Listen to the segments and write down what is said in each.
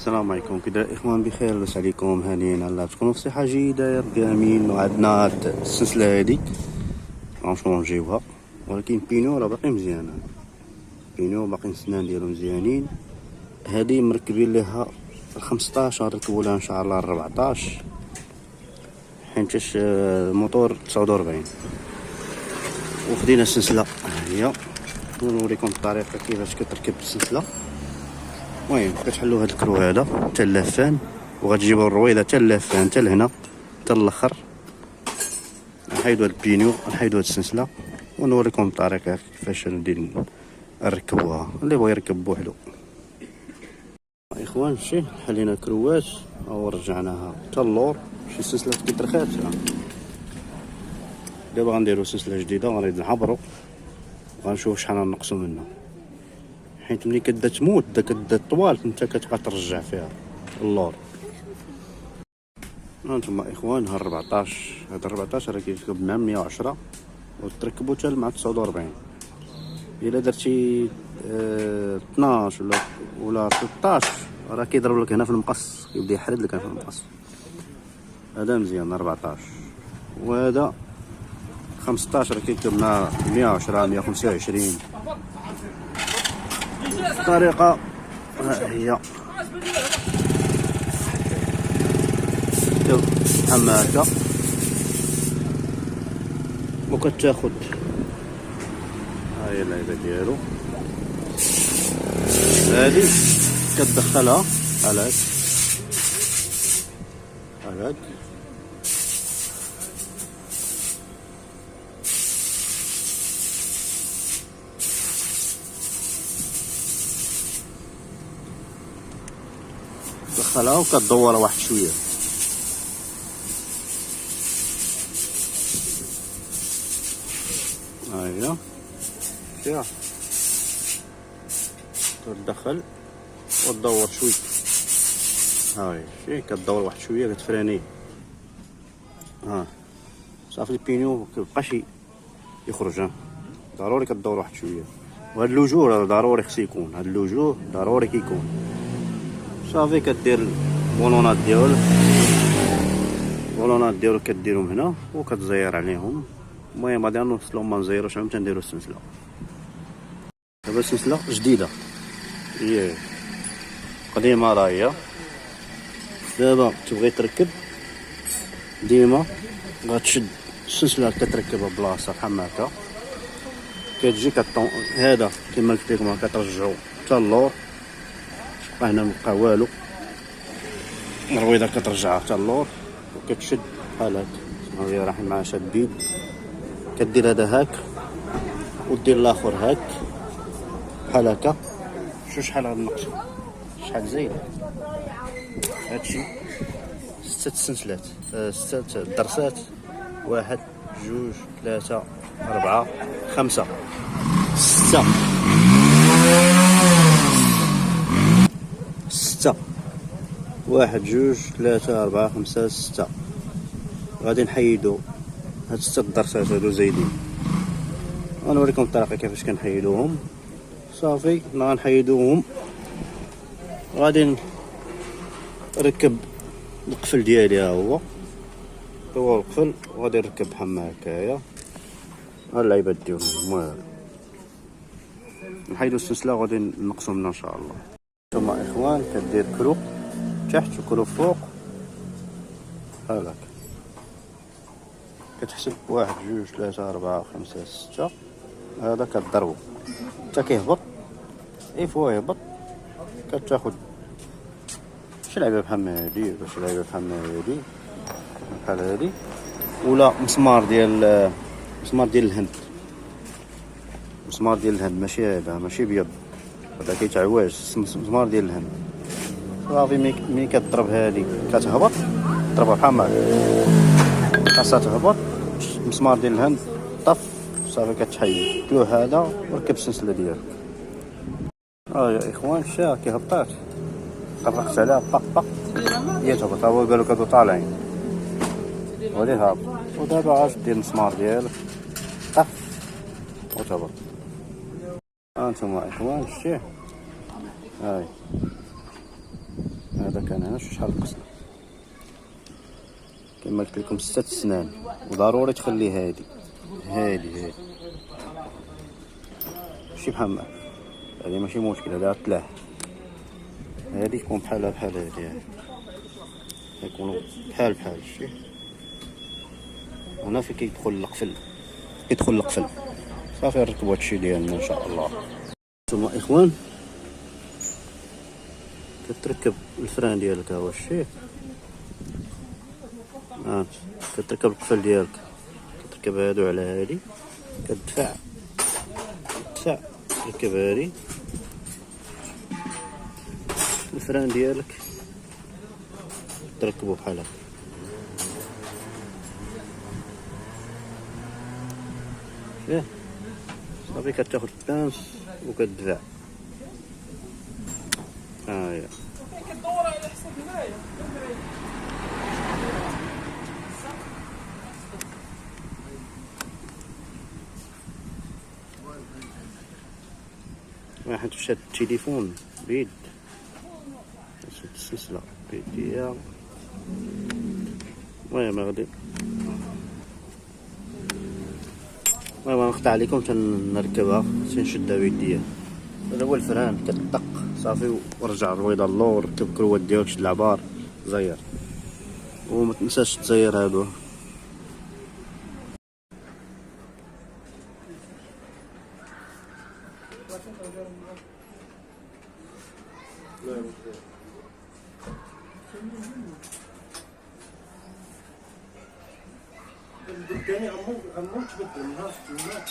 السلام عليكم. كده الاخوان بخير، لاباس عليكم؟ هانيين على تكونوا في صحه جيده يا ربي امين. وعندنا هاد السلسله هادي غنمشيو نجيبوها، ولكن بينو راه باقي مزيانه، بينو باقي السنان ديالو مزيانين. هادي مركبين ليها 15، غنركبوا لها ان شاء الله 14 حيتاش الموتور 49. وخدينا السلسله هي، ونوريكم الطريقه كيفاش كتركب السلسله. المهم كتحلوا هاد الكرو هذا حتى اللافان، وغتجيبوا الرويضه حتى اللافان حتى لهنا حتى الاخر. نحيدوا هاد البينيو، نحيدوا هاد السلسله، ونوريكم الطريقه كيفاش ندير نركبوها اللي بغى يركب بوحدو. اخوان شي حلينا الكروات ورجعناها حتى اللور. شي سلسله كترخات، دابا غنديروا سلسله جديده، غنريد نعبروا وغنشوف شحال غنقصوا منها، حيت ملي كتبدا تموت كتبدا طوال انت كتبقى ترجع فيها اللور. هانتوما اخوان ها 14، هاد 14 راه كيركب مع 110 وتركبو حتى مع 49. الا درتي 12 ولا 13 راه كيضرب لك هنا في المقص، كيبدا يحرد لك هنا في المقص. هذا مزيان 14. وهذا 15 كيركب مع 110 125. الطريقه ها هي، بحال هكا وكتاخد هاهي اللعيبه ديالو. هادي كتدخلها بحال هاك بحال هاك، تدخلها وكتدورها واحد شويه. هاهي فيها تدخل وتدور شويه. هاهي شي كتدور واحد شويه كتفرانيه. صافي البينيو مكيبقاش يخرج، ضروري كتدور واحد شويه. وهاد اللوجور ضروري خصو يكون، هاد اللوجور ضروري كيكون. صافي كدير البولونات ديالو كديرهم هنا وكتزير عليهم. المهم غادي نوصلو ما نزيروش عم تنديرو السلسله. دابا السلسله جديده هي قديمه راهي، دابا تبغي تركب ديما غتشد السلسله كتركبها بلاصه بحال هكا، كتجي هذا كما قلت لكم كترجعو حتى اللور. شوف هنا مبقى والو، الرويضه كترجعها حتى اللور وكتشد بحال هكا. هاهي رايحين مع شادين، كدير هذا هاك ودير الاخر هاك بحال هكا. شوف شحال غنقصو، شحال زايد. هادشي 6 سلسلات، 6 درسات، 1 2 3 4 5 6 6 1 2 3 4 5 6. غادي نحيدو هاد 6 درسات هادو زايدين، غنوريكم الطريقه كيفاش كنحيدوهم. صافي غنحيدوهم، غادي نركب القفل ديالي. ها هو القفل، وغادي نركب بحال هكايا. ها اللعيبات ديالهم. المهم نحيدو السلسله وغادي نقصو منها ان شاء الله. نتوما اخوان كدير كرو تحت وكرو فوق بحال هكا، كتحسب 1 2 3 4 5 6. هذا كتضربو حتى كيهبط، فوا يهبط كتاخد شي لعبه بحال هادي، ولا شي لعبه بحال هادي، ولا مسمار ديال الهند. مسمار ديال الهند ماشي هذا، ماشي بيض، هذا كيتعواج. مسمار ديال الهند. صافي ملي كتضرب هادي كتهبط، ضربها بحال هكا خاصها تهبط. مسمار ديال الهند طف، صافي كتحيد كلو هذا وركب السلسله ديالك. يا اخوان شا كيهبطات، طرقت عليها باق باق هي تهبط. هو قالو كادو طالعين ولي هابط. ودابا غادي دير المسمار ديالك طف وتهبط. هانتوما اخوان شتيه، هذا كان هنا شحال قصنا كما قلت لكم 6 سنان، وضروري تخلي هادي ماشي بحال هادي ماشي مشكل، هذا طلع هادي تكون بحال هادي يكونوا بحال شتي. هنا في كيدخل القفل صافي نركبوا هادشي ديالنا ان شاء الله. ثم اخوان كتركب الفران ديالك، ها هو الشيء كتركب القفل ديالك، كتركب هادو على هادي، كتدفع تركب هادي الفران ديالك تركبو بحال هكا. فيه صافي كتاخد البانس وكتدفع. هي كدور على حساب هنايا. واحد شاد التليفون بيد السلسلة بيديا. المهم غادي نقطع عليكم تنركبها تنشدها بيديا. هذا هو الفران، كتدق صافي ورجع الرويضه اللور، ركب الكروات ديالك، شد العبار زير، وما تنساش تزير هادو. الثاني عمو تبدل من هاش الماء.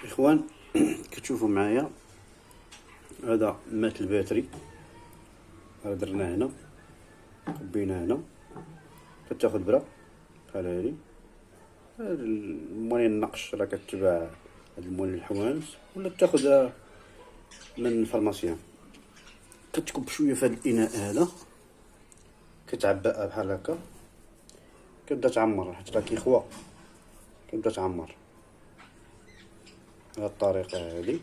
اخوان كتشوفوا معايا هذا مات الباتري، هذا درناه هنا خبيناه هنا. كتاخد برا بحال هادي، هاد الموني النقش راه كتباع، هاد الموني الحوانت، ولا تاخدها من الفارماسيان. كتكب شويه في هاد الاناء هذا، كتعبأها بحال هكا، كتبدا تعمر حيت راه كيخوى، كتبدا تعمر بهاد الطريقه هادي.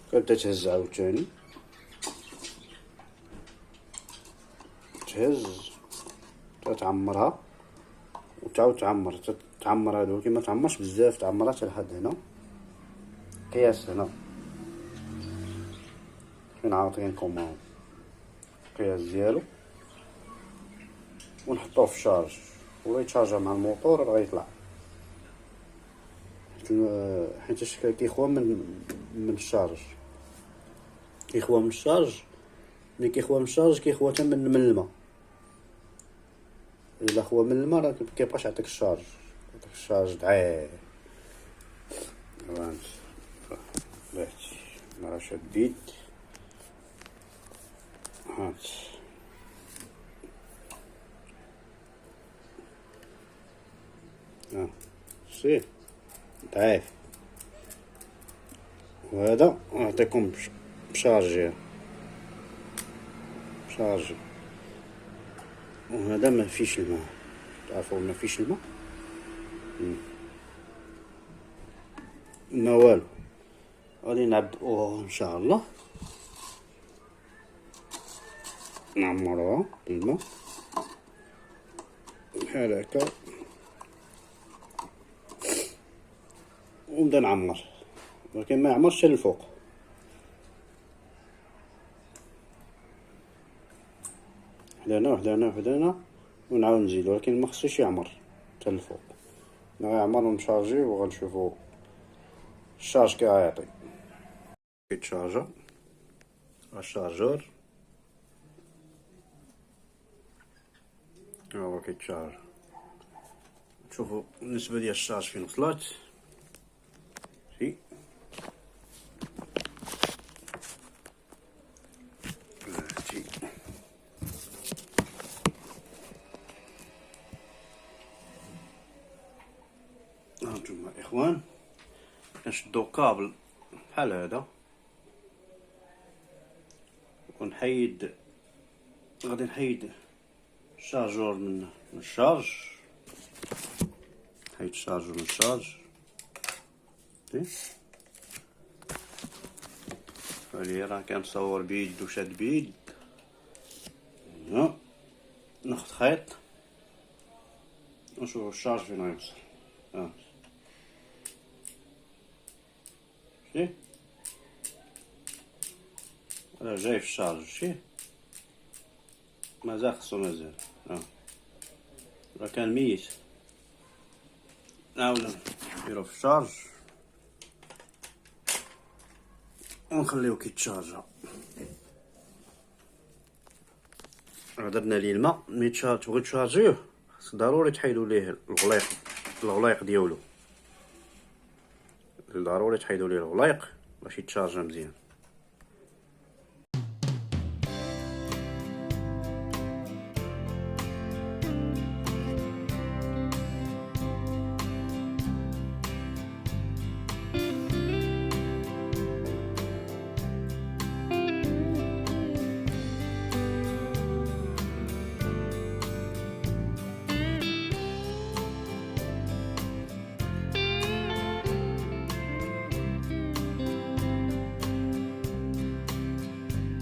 كتبدا تهز عاوتاني، تهز تعمرها وتعاود تعمر هادو، ولكن ما تعمرش بزاف، تعمرها حتى لحد هنا قياس. هنا فين عاطينكم اهو القياس ديالو، ونحطوه في الشارج ولا يتشارجا مع الموتور راه غيطلع، حيتاش كيخوى من الشارج. كيخوى من الشارج، ملي كيخوى من الشارج كيخوى حتى من الماء. الا خوا من الماء راه كيبقاش يعطيك الشارج، يعطيك الشارج ضعيف. بلاتي راه شديت هات سي ضعيف. وهذا نعطيكم بشارجي، وهذا ما فيش الماء، تعرفوا ما فيش الماء، ما والو. غادي نعبدوه ان شاء الله نعمروها بالماء بحال هكا ونبدا نعمر، ولكن ما يعمرش حتى للفوق. وحدانا وحدانا وحدانا ونعاود نزيد، ولكن ما خصوش يعمر حتى للفوق. ملي غيعمر ونشارجيو وغنشوفو الشارج كي غيعطي. كيتشارجا الشارجور، ها هو كيتشارج. شوفوا النسبة ديال الشارج فين وصلت. شي هادشي هانتوما الاخوان، كنشدو كابل بحال هذا ونحيد، غادي نحيد الشارجور من الشارج، نحيد الشارجور من الشارج. هاني راه كنصور بيد وشاد بيد. ناخد خيط ونشوف الشارج فين غيوصل. شتي راه جاي في الشارج، شتي مازال خصو مازال، راه كان ميت. نعاودو نديرو في الشارج ونخليو كيتشارجا. درنا ليه الماء، ملي تبغي تشارجيوه خصك ضروري تحيدو ليه الغليق ديالو، ضروري تحيدو ليه الغليق باش يتشارجا مزيان.